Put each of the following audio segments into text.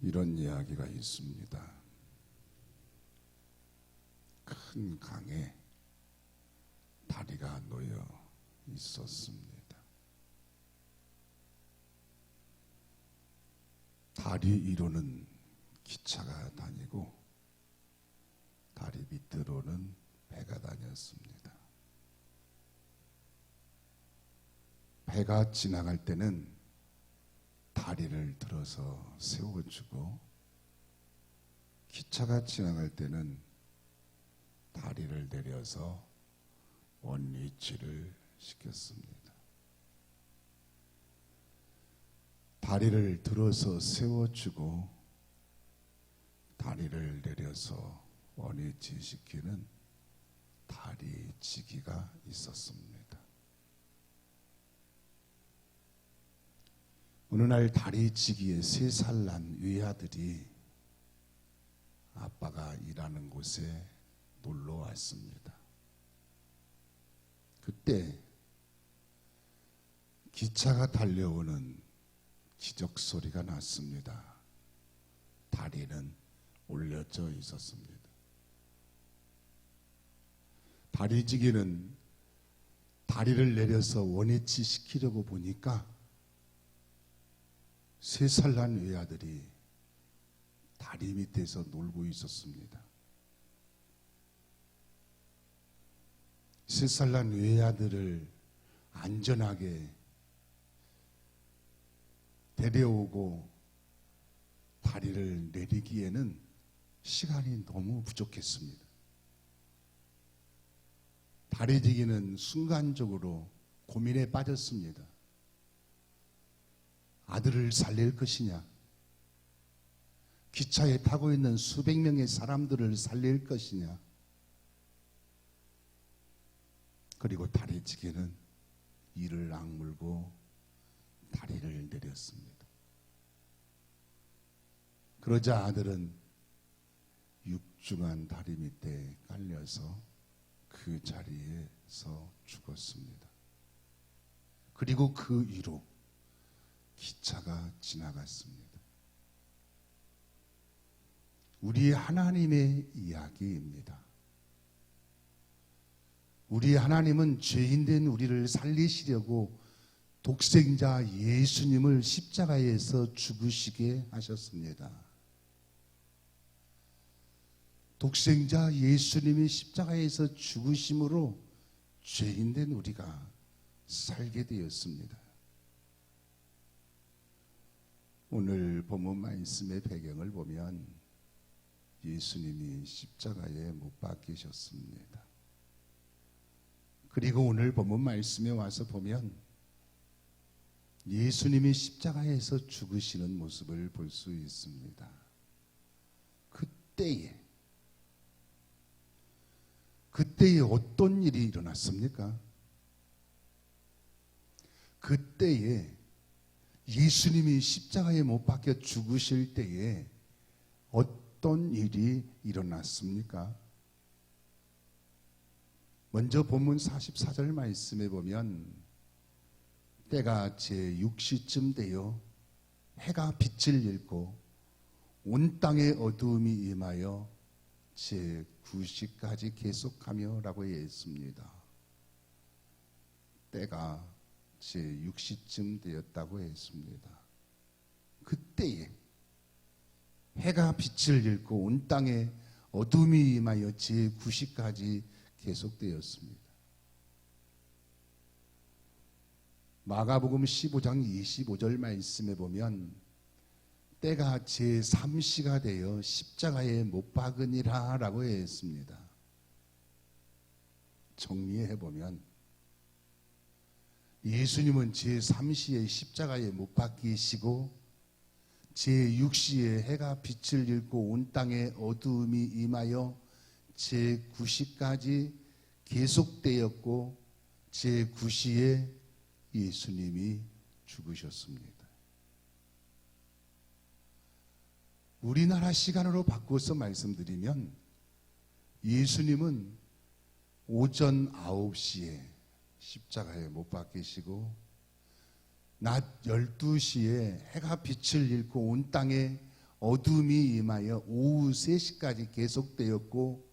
이런 이야기가 있습니다. 큰 강에 다리가 놓여 있었습니다. 다리 위로는 기차가 다니고 다리 밑으로는 배가 다녔습니다. 배가 지나갈 때는 다리를 들어서 세워주고 기차가 지나갈 때는 다리를 내려서 원위치를 시켰습니다. 다리를 들어서 세워주고 다리를 내려서 원위치시키는 다리지기가 있었습니다. 어느 날 다리지기의 3살 난 외아들이 아빠가 일하는 곳에 놀러 왔습니다. 그때 기차가 달려오는 기적 소리가 났습니다. 다리는 올려져 있었습니다. 다리지기는 다리를 내려서 원위치 시키려고 보니까 3살 난 외아들이 다리 밑에서 놀고 있었습니다. 3살 난 외아들을 안전하게 데려오고 다리를 내리기에는 시간이 너무 부족했습니다. 다리지기는 순간적으로 고민에 빠졌습니다. 아들을 살릴 것이냐, 기차에 타고 있는 수백 명의 사람들을 살릴 것이냐, 그리고 다리지기는 이를 악물고 다리를 내렸습니다. 그러자 아들은 육중한 다리 밑에 깔려서 그 자리에서 죽었습니다. 그리고 그 위로 기차가 지나갔습니다. 우리 하나님의 이야기입니다. 우리 하나님은 죄인된 우리를 살리시려고 독생자 예수님을 십자가에서 죽으시게 하셨습니다. 독생자 예수님이 십자가에서 죽으심으로 죄인된 우리가 살게 되었습니다. 오늘 본문 말씀의 배경을 보면 예수님이 십자가에 못 박히셨습니다. 그리고 오늘 본문 말씀에 와서 보면 예수님이 십자가에서 죽으시는 모습을 볼 수 있습니다. 그때에 어떤 일이 일어났습니까? 그때에 예수님이 십자가에 못 박혀 죽으실 때에 어떤 일이 일어났습니까? 먼저 본문 44절 말씀에 보면 때가 제6시쯤 되어 해가 빛을 잃고 온 땅에 어두움이 임하여 제9시까지 계속하며 라고 했습니다. 때가 제6시쯤 되었다고 했습니다. 그때에 해가 빛을 잃고 온 땅에 어둠이 임하여 제9시까지 계속되었습니다. 마가복음 15장 25절 말씀에 보면 때가 제3시가 되어 십자가에 못 박으니라 라고 했습니다. 정리해보면 예수님은 제3시에 십자가에 못 박히시고 제6시에 해가 빛을 잃고 온 땅에 어두움이 임하여 제9시까지 계속되었고 제9시에 예수님이 죽으셨습니다. 우리나라 시간으로 바꿔서 말씀드리면 예수님은 오전 9시에 십자가에 못 박히시고 낮 12시에 해가 빛을 잃고 온 땅에 어둠이 임하여 오후 3시까지 계속되었고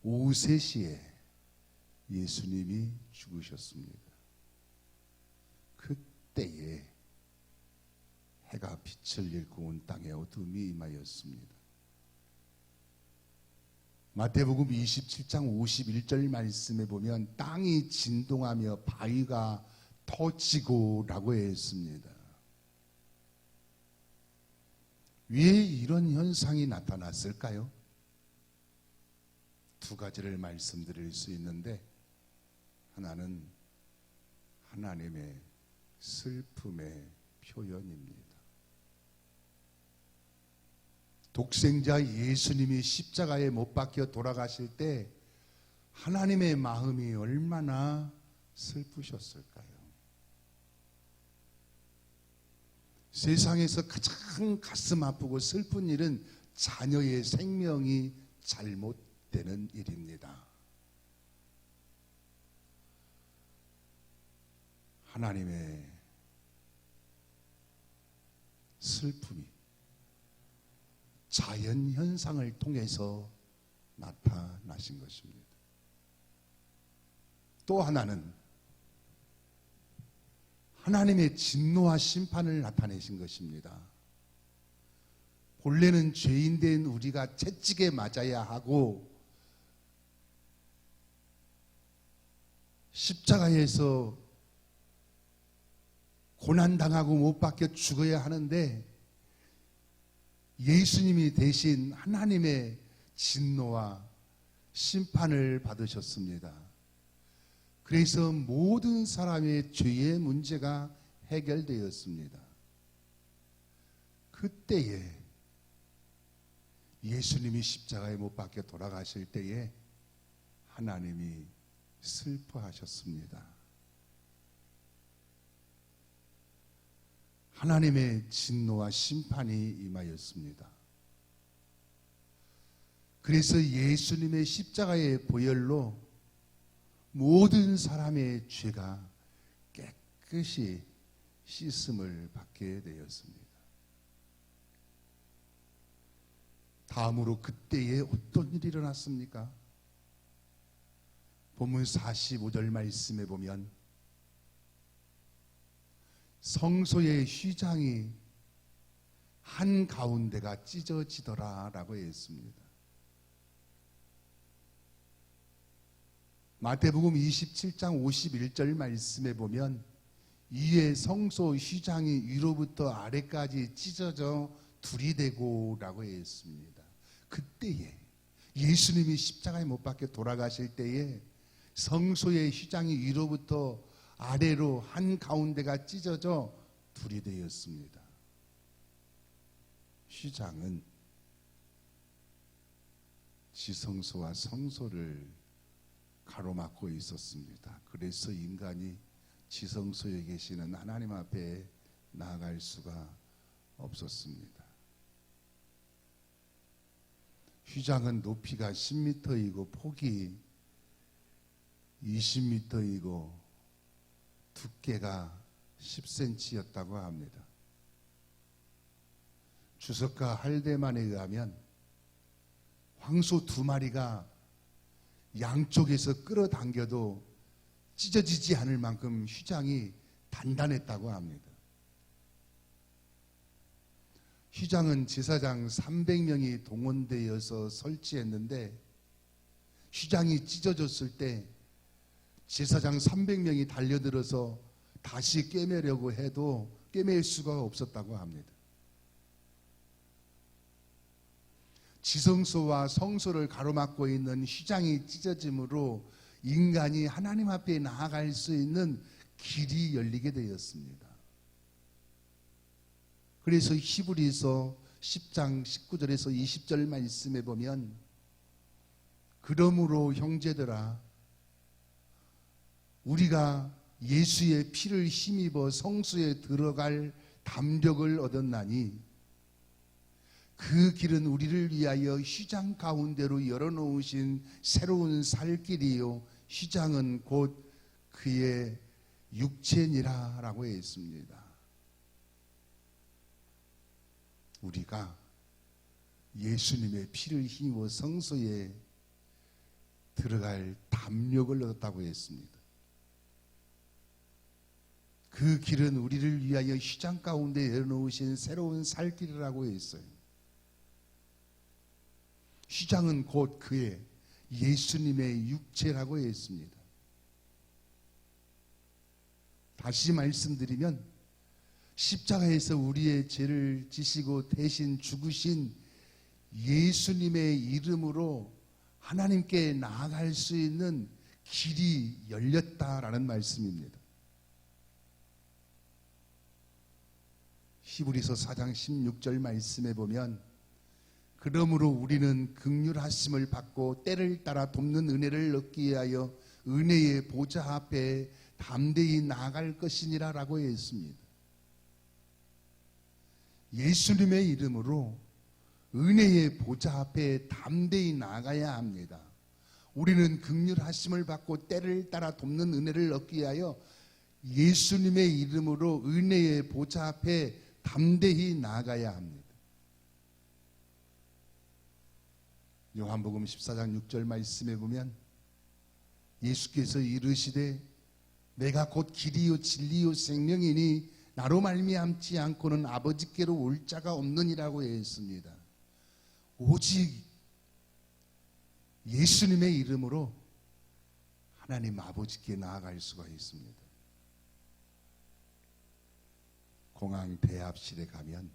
오후 3시에 예수님이 죽으셨습니다. 그때에 해가 빛을 잃고 온 땅에 어둠이 임하였습니다. 마태복음 27장 51절 말씀에 보면 땅이 진동하며 바위가 터지고 라고 했습니다. 왜 이런 현상이 나타났을까요? 두 가지를 말씀드릴 수 있는데, 하나는 하나님의 슬픔의 표현입니다. 독생자 예수님이 십자가에 못 박혀 돌아가실 때 하나님의 마음이 얼마나 슬프셨을까요? 세상에서 가장 가슴 아프고 슬픈 일은 자녀의 생명이 잘못되는 일입니다. 하나님의 슬픔이 자연 현상을 통해서 나타나신 것입니다. 또 하나는 하나님의 진노와 심판을 나타내신 것입니다. 본래는 죄인된 우리가 채찍에 맞아야 하고 십자가에서 고난당하고 못 박혀 죽어야 하는데 예수님이 대신 하나님의 진노와 심판을 받으셨습니다. 그래서 모든 사람의 죄의 문제가 해결되었습니다. 그때에 예수님이 십자가에 못 박혀 돌아가실 때에 하나님이 슬퍼하셨습니다. 하나님의 진노와 심판이 임하였습니다. 그래서 예수님의 십자가의 보혈로 모든 사람의 죄가 깨끗이 씻음을 받게 되었습니다. 다음으로 그때에 어떤 일이 일어났습니까? 본문 45절 말씀에 보면 성소의 휘장이 한가운데가 찢어지더라 라고 했습니다. 마태복음 27장 51절 말씀에 보면 이에 성소 휘장이 위로부터 아래까지 찢어져 둘이 되고 라고 했습니다. 그때에 예수님이 십자가에 못 박혀 돌아가실 때에 성소의 휘장이 위로부터 아래로 한가운데가 찢어져 둘이 되었습니다. 휘장은 지성소와 성소를 가로막고 있었습니다. 그래서 인간이 지성소에 계시는 하나님 앞에 나아갈 수가 없었습니다. 휘장은 높이가 10m이고 폭이 20m이고 두께가 10cm였다고 합니다. 주석가 할데만에 의하면 황소 2마리가 양쪽에서 끌어당겨도 찢어지지 않을 만큼 휘장이 단단했다고 합니다. 휘장은 제사장 300명이 동원되어서 설치했는데 휘장이 찢어졌을 때 제사장 300명이 달려들어서 다시 꿰매려고 해도 꿰맬 수가 없었다고 합니다. 지성소와 성소를 가로막고 있는 휘장이 찢어짐으로 인간이 하나님 앞에 나아갈 수 있는 길이 열리게 되었습니다. 그래서 히브리서 10장 19절에서 20절 말씀에 보면 그러므로 형제들아 우리가 예수의 피를 힘입어 성소에 들어갈 담력을 얻었나니 그 길은 우리를 위하여 휘장 가운데로 열어놓으신 새로운 살 길이요 휘장은 곧 그의 육체니라 라고 했습니다. 우리가 예수님의 피를 힘입어 성소에 들어갈 담력을 얻었다고 했습니다. 그 길은 우리를 위하여 휘장 가운데 열어놓으신 새로운 살 길이라고 했어요. 휘장은 곧 그의 예수님의 육체라고 했습니다. 다시 말씀드리면 십자가에서 우리의 죄를 지시고 대신 죽으신 예수님의 이름으로 하나님께 나아갈 수 있는 길이 열렸다라는 말씀입니다. 히브리서 4장 16절 말씀에 보면 그러므로 우리는 긍휼하심을 받고 때를 따라 돕는 은혜를 얻기 위하여 은혜의 보좌 앞에 담대히 나아갈 것이니라 라고 했습니다. 예수님의 이름으로 은혜의 보좌 앞에 담대히 나가야 합니다. 우리는 긍휼하심을 받고 때를 따라 돕는 은혜를 얻기 위하여 예수님의 이름으로 은혜의 보좌 앞에 담대히 나가야 합니다. 요한복음 14장 6절 말씀에 보면 예수께서 이르시되 내가 곧 길이요 진리요 생명이니 나로 말미암지 않고는 아버지께로 올 자가 없느니라고 했습니다. 오직 예수님의 이름으로 하나님 아버지께 나아갈 수가 있습니다. 공항 대합실에 가면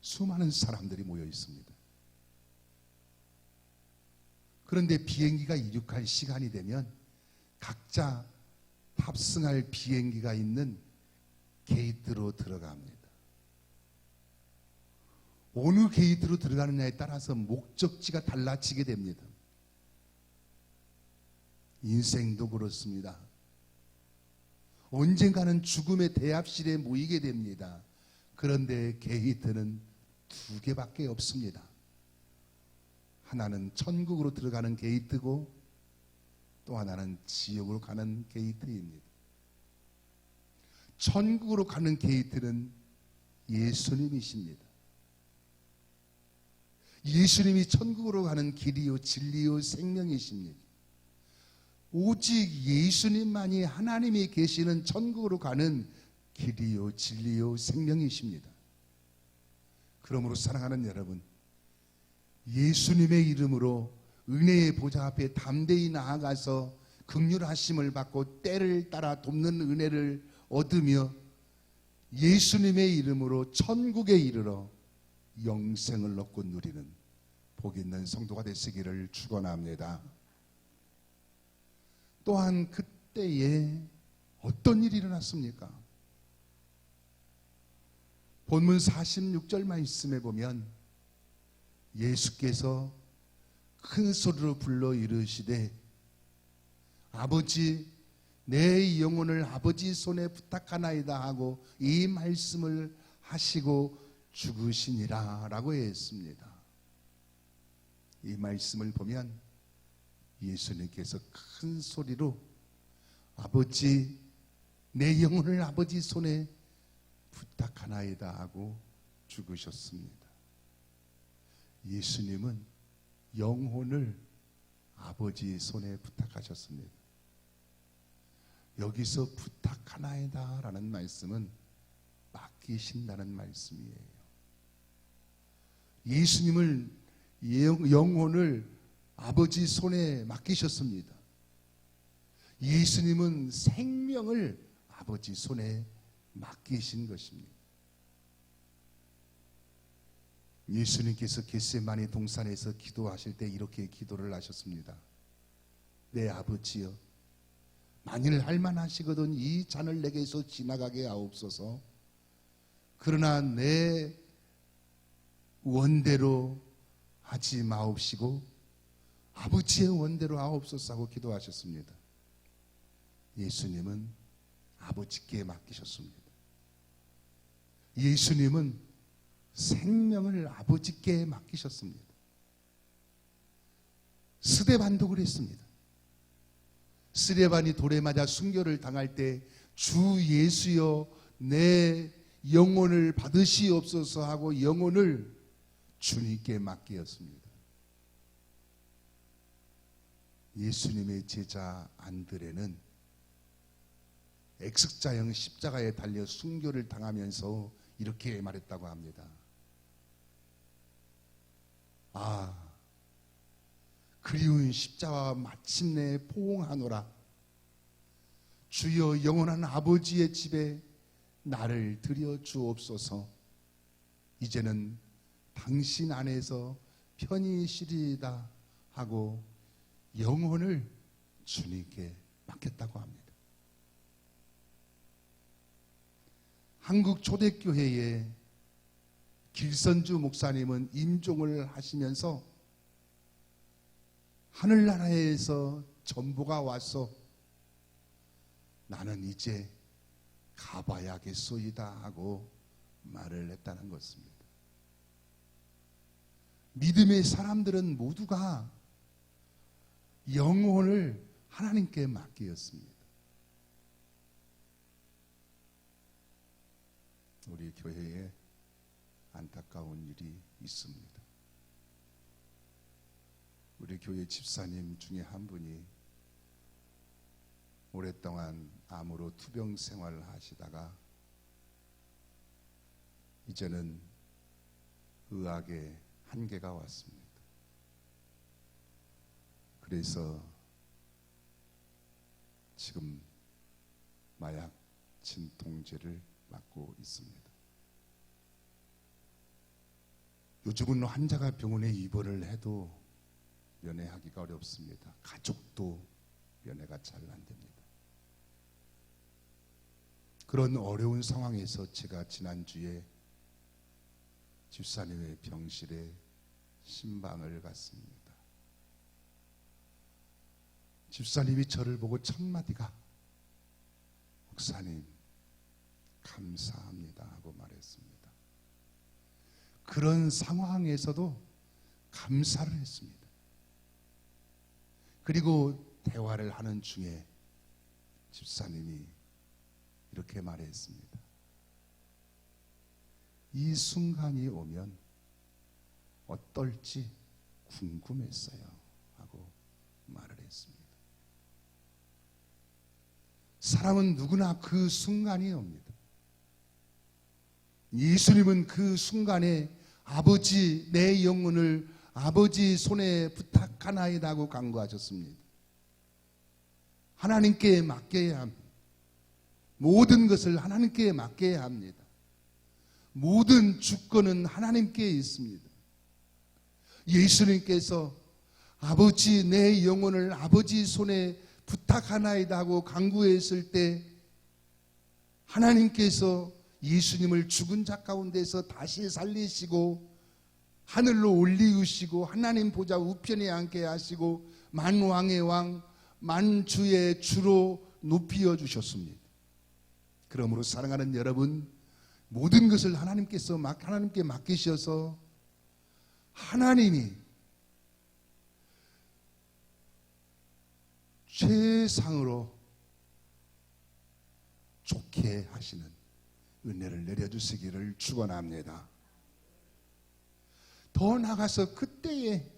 수많은 사람들이 모여 있습니다. 그런데 비행기가 이륙할 시간이 되면 각자 탑승할 비행기가 있는 게이트로 들어갑니다. 어느 게이트로 들어가느냐에 따라서 목적지가 달라지게 됩니다. 인생도 그렇습니다. 언젠가는 죽음의 대합실에 모이게 됩니다. 그런데 게이트는 두 개밖에 없습니다. 하나는 천국으로 들어가는 게이트고 또 하나는 지옥으로 가는 게이트입니다. 천국으로 가는 게이트는 예수님이십니다. 예수님이 천국으로 가는 길이요 진리요 생명이십니다. 오직 예수님만이 하나님이 계시는 천국으로 가는 길이요 진리요 생명이십니다. 그러므로 사랑하는 여러분, 예수님의 이름으로 은혜의 보좌 앞에 담대히 나아가서 긍휼하심을 받고 때를 따라 돕는 은혜를 얻으며 예수님의 이름으로 천국에 이르러 영생을 얻고 누리는 복 있는 성도가 되시기를 축원합니다. 또한 그때에 어떤 일이 일어났습니까? 본문 46절 말씀에 보면 예수께서 큰 소리로 불러 이르시되 아버지 내 영혼을 아버지 손에 부탁하나이다 하고 이 말씀을 하시고 죽으시니라 라고 했습니다. 이 말씀을 보면 예수님께서 큰 소리로 아버지 내 영혼을 아버지 손에 부탁하나이다 하고 죽으셨습니다. 예수님은 영혼을 아버지 손에 부탁하셨습니다. 여기서 부탁하나이다 라는 말씀은 맡기신다는 말씀이에요. 예수님을 영혼을 아버지 손에 맡기셨습니다. 예수님은 생명을 아버지 손에 맡기신 것입니다. 예수님께서 겟세마네 동산에서 기도하실 때 이렇게 기도를 하셨습니다. 내 아버지여, 만일 할만하시거든 이 잔을 내게서 지나가게 하옵소서. 그러나 내 원대로 하지 마옵시고 아버지의 원대로 하옵소서 하고 기도하셨습니다. 예수님은 아버지께 맡기셨습니다. 예수님은 생명을 아버지께 맡기셨습니다. 스데반도 그랬습니다. 스데반이 돌에 맞아 순교를 당할 때 주 예수여 내 영혼을 받으시옵소서 하고 영혼을 주님께 맡기었습니다. 예수님의 제자 안드레는 X자형 십자가에 달려 순교를 당하면서 이렇게 말했다고 합니다. 아, 그리운 십자가 마침내 포옹하노라. 주여 영원한 아버지의 집에 나를 들여 주옵소서. 이제는 당신 안에서 편히 쉬리이다 하고 영혼을 주님께 맡겼다고 합니다. 한국 초대교회의 길선주 목사님은 임종을 하시면서 하늘나라에서 전보가 와서 나는 이제 가봐야겠소이다 하고 말을 했다는 것입니다. 믿음의 사람들은 모두가 영혼을 하나님께 맡기었습니다. 우리 교회에 안타까운 일이 있습니다. 우리 교회 집사님 중에 한 분이 오랫동안 암으로 투병 생활을 하시다가 이제는 의학의 한계가 왔습니다. 그래서 지금 마약 진통제를 맞고 있습니다. 요즘은 환자가 병원에 입원을 해도 면회하기가 어렵습니다. 가족도 면회가 잘 안 됩니다. 그런 어려운 상황에서 제가 지난주에 집사님의 병실에 신방을 갔습니다. 집사님이 저를 보고 첫 마디가 목사님 감사합니다 하고 말했습니다. 그런 상황에서도 감사를 했습니다. 그리고 대화를 하는 중에 집사님이 이렇게 말했습니다. 이 순간이 오면 어떨지 궁금했어요 하고 말을 했습니다. 사람은 누구나 그 순간이 옵니다. 예수님은 그 순간에 아버지 내 영혼을 아버지 손에 부탁하나이다 하고 간구하셨습니다. 하나님께 맡겨야 합니다. 모든 것을 하나님께 맡겨야 합니다. 모든 주권은 하나님께 있습니다. 예수님께서 아버지 내 영혼을 아버지 손에 부탁하나이다 하고 간구했을 때 하나님께서 예수님을 죽은 자 가운데서 다시 살리시고 하늘로 올리우시고 하나님 보좌 우편에 앉게 하시고 만왕의 왕 만주의 주로 높여 주셨습니다. 그러므로 사랑하는 여러분, 모든 것을 하나님께 맡기셔서 하나님이 최상으로 좋게 하시는 은혜를 내려주시기를 축원합니다. 더 나아가서 그때에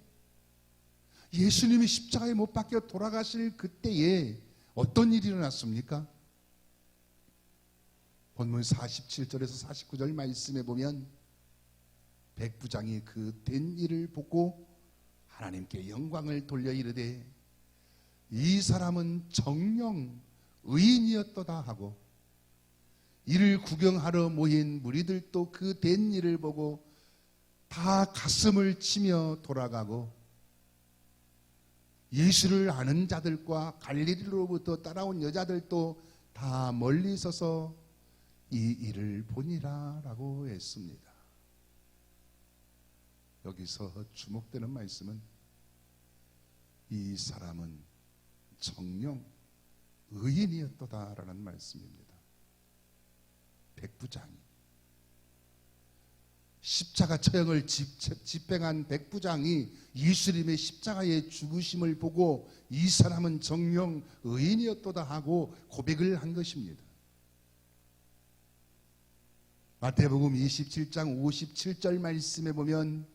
예수님이 십자가에 못 박혀 돌아가실 그때에 어떤 일이 일어났습니까? 본문 47절에서 49절 말씀에 보면 백부장이 그 된 일을 보고 하나님께 영광을 돌려 이르되 이 사람은 정녕 의인이었도다 하고 이를 구경하러 모인 무리들도 그 된 일을 보고 다 가슴을 치며 돌아가고 예수를 아는 자들과 갈릴리로부터 따라온 여자들도 다 멀리 서서 이 일을 보니라 라고 했습니다. 여기서 주목되는 말씀은 이 사람은 정녕 의인이었도다 라는 말씀입니다. 백부장이 십자가 처형을 집행한 백부장이 예수님의 십자가의 죽으심을 보고 이 사람은 정녕 의인이었도다 하고 고백을 한 것입니다. 마태복음 27장 57절 말씀에 보면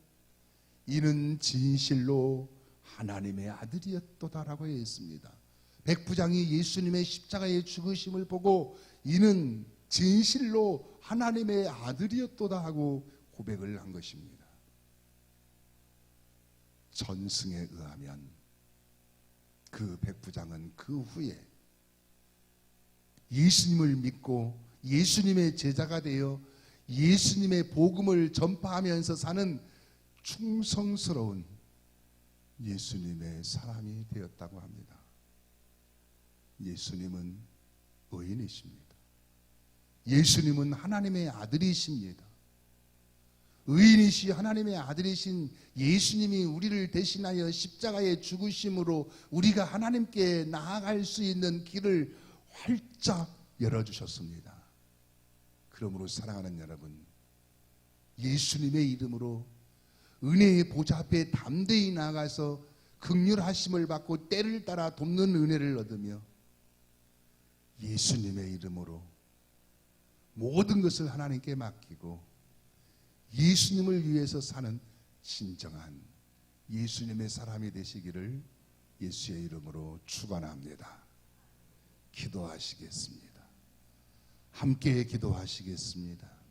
이는 진실로 하나님의 아들이었도다라고 했습니다. 백부장이 예수님의 십자가의 죽으심을 보고 이는 진실로 하나님의 아들이었도다 하고 고백을 한 것입니다. 전승에 의하면 그 백부장은 그 후에 예수님을 믿고 예수님의 제자가 되어 예수님의 복음을 전파하면서 사는 충성스러운 예수님의 사람이 되었다고 합니다. 예수님은 의인이십니다. 예수님은 하나님의 아들이십니다. 의인이시 하나님의 아들이신 예수님이 우리를 대신하여 십자가에 죽으심으로 우리가 하나님께 나아갈 수 있는 길을 활짝 열어주셨습니다. 그러므로 사랑하는 여러분, 예수님의 이름으로 은혜의 보좌 앞에 담대히 나아가서 긍휼하심을 받고 때를 따라 돕는 은혜를 얻으며 예수님의 이름으로 모든 것을 하나님께 맡기고 예수님을 위해서 사는 진정한 예수님의 사람이 되시기를 예수의 이름으로 축원합니다. 기도하시겠습니다. 함께 기도하시겠습니다.